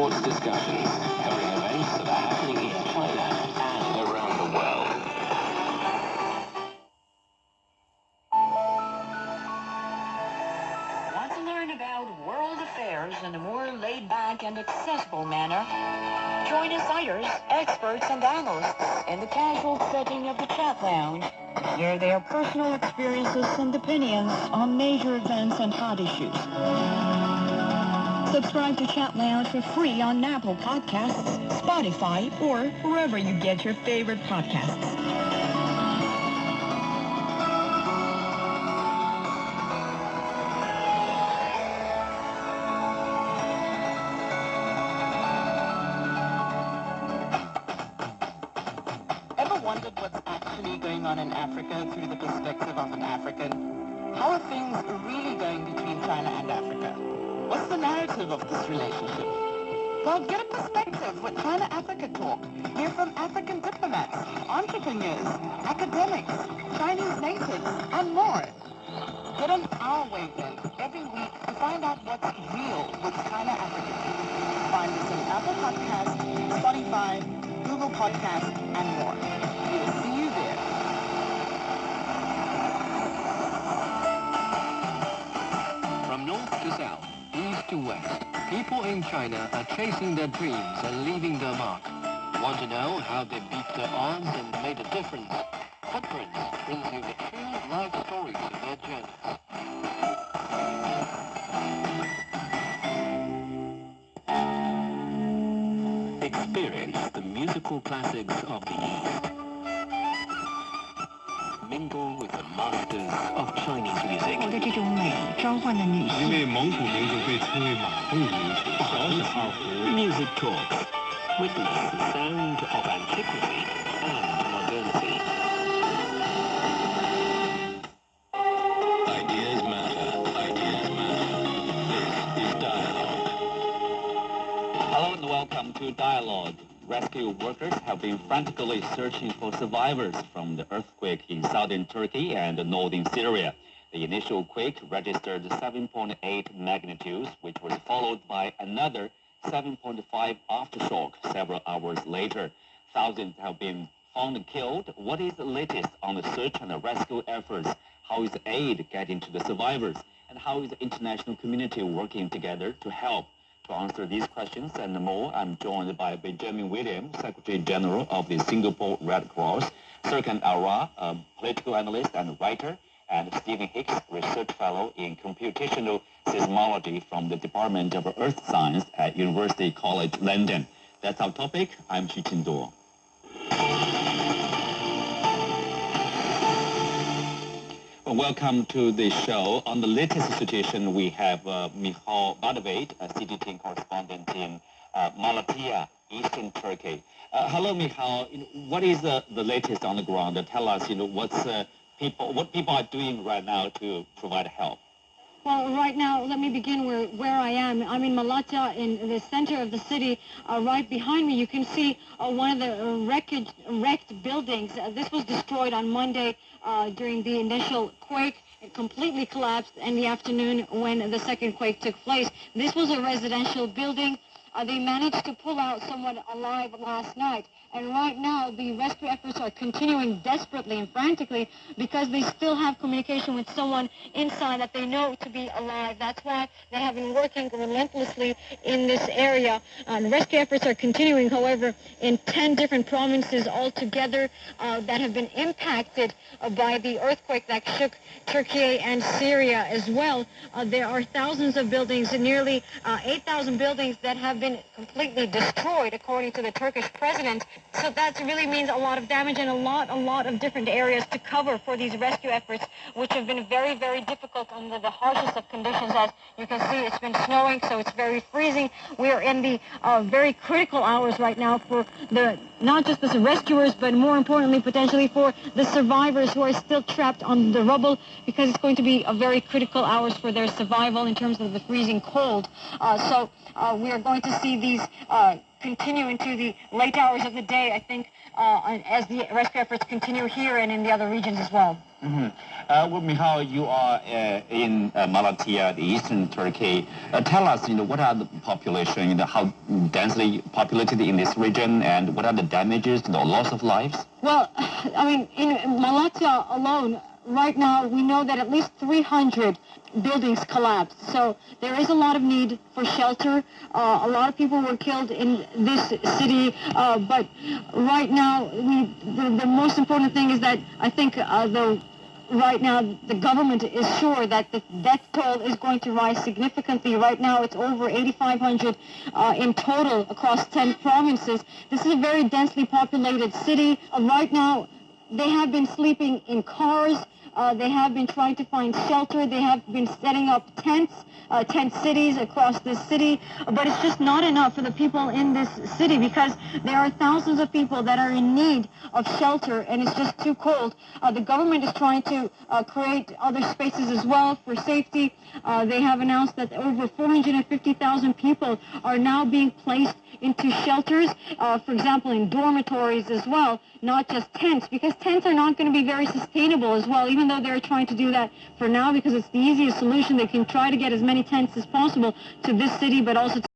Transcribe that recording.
sports discussions covering events that are happening in China and around the world. Want to learn about world affairs in a more laid-back and accessible manner? Join insiders, experts, and analysts in the casual setting of the Chat Lounge. Hear their personal experiences and opinions on major events and hot issues. Subscribe to Chat Lounge for free on Apple Podcasts, Spotify, or wherever you get your favorite podcasts. Ever wondered what's actually going on in Africa through the perspective of an African? How are things really going between China and Africa? What's the narrative of this relationship? Well, get a perspective with China-Africa Talk. Hear from African diplomats, entrepreneurs, academics, Chinese natives, and more. Get on our wavelength every week to find out what's real with China-Africa. Find us on Apple Podcasts, Spotify, Google Podcasts, and more. We'll see you there. From north to south, east to west, people in China are chasing their dreams and leaving their mark. Want to know how they beat the odds and made a difference? Footprints brings you the true life stories of their journeys. Experience the musical classics of the East. Mingle with the masters of Chinese music. 我的这种美召唤了女性。因为蒙古民族被称为马凤民族，小小二胡。Music Talks. Witness the sound of antiquity and modernity. Ideas matter. Ideas matter. This is Dialogue. Hello and welcome to Dialogue. Rescue workers have been frantically searching for survivors from the earthquake in southern Turkey and northern Syria. The initial quake registered 7.8 magnitudes, which was followed by another 7.5 aftershock several hours later. Thousands have been found killed. What is the latest on the search and the rescue efforts? How is aid getting to the survivors? And how is the international community working together to help? To answer these questions and more, I'm joined by Benjamin Williams, Secretary General of the Singapore Red Cross, Serkan Ara, a political analyst and writer, and Stephen Hicks, Research Fellow in Computational Seismology from the Department of Earth Science at University College London. That's our topic. I'm Xu Qinduo. Well, welcome to the show. On the latest situation, we have Michal Badavate, a CGTN correspondent in Malatya, eastern Turkey. Hello, Michal. What is the latest on the ground? Tell us, what people are doing right now to provide help. Well, right now, let me begin where I am. I'm in Malatya, in the center of the city. Right behind me, you can see one of the wrecked buildings. This was destroyed on Monday during the initial quake. It completely collapsed in the afternoon when the second quake took place. This was a residential building. They managed to pull out someone alive last night. And right now, the rescue efforts are continuing desperately and frantically because they still have communication with someone inside that they know to be alive. That's why they have been working relentlessly in this area. Rescue efforts are continuing, however, in 10 different provinces altogether that have been impacted by the earthquake that shook Turkey and Syria as well. There are thousands of buildings, nearly 8,000 buildings that have been completely destroyed, according to the Turkish president. So that really means a lot of damage and a lot of different areas to cover for these rescue efforts, which have been very, very difficult under the harshest of conditions. As you can see, it's been snowing, so it's very freezing. We are in the very critical hours right now for not just the rescuers, but more importantly, potentially for the survivors who are still trapped on the rubble, because it's going to be a very critical hours for their survival in terms of the freezing cold. So we are going to to see these continue into the late hours of the day, I think, as the rescue efforts continue here and in the other regions as well. Well, Michal, you are in Malatya, the eastern Turkey. Tell us, what are the population, how densely populated in this region, and what are the damages, the loss of lives? Well, I mean, in Malatya alone, right now, we know that at least 300 buildings collapsed. So there is a lot of need for shelter. A lot of people were killed in this city. But right now, the most important thing is that I think right now the government is sure that the death toll is going to rise significantly. Right now, it's over 8,500 in total across 10 provinces. This is a very densely populated city. Right now, they have been sleeping in cars. They have been trying to find shelter. They have been setting up tent cities across this city. But it's just not enough for the people in this city because there are thousands of people that are in need of shelter, and it's just too cold. The government is trying to create other spaces as well for safety. They have announced that over 450,000 people are now being placed into shelters, for example, in dormitories as well, not just tents, because tents are not going to be very sustainable as well, even though they're trying to do that for now because it's the easiest solution. They can try to get as many tents as possible to this city, but also to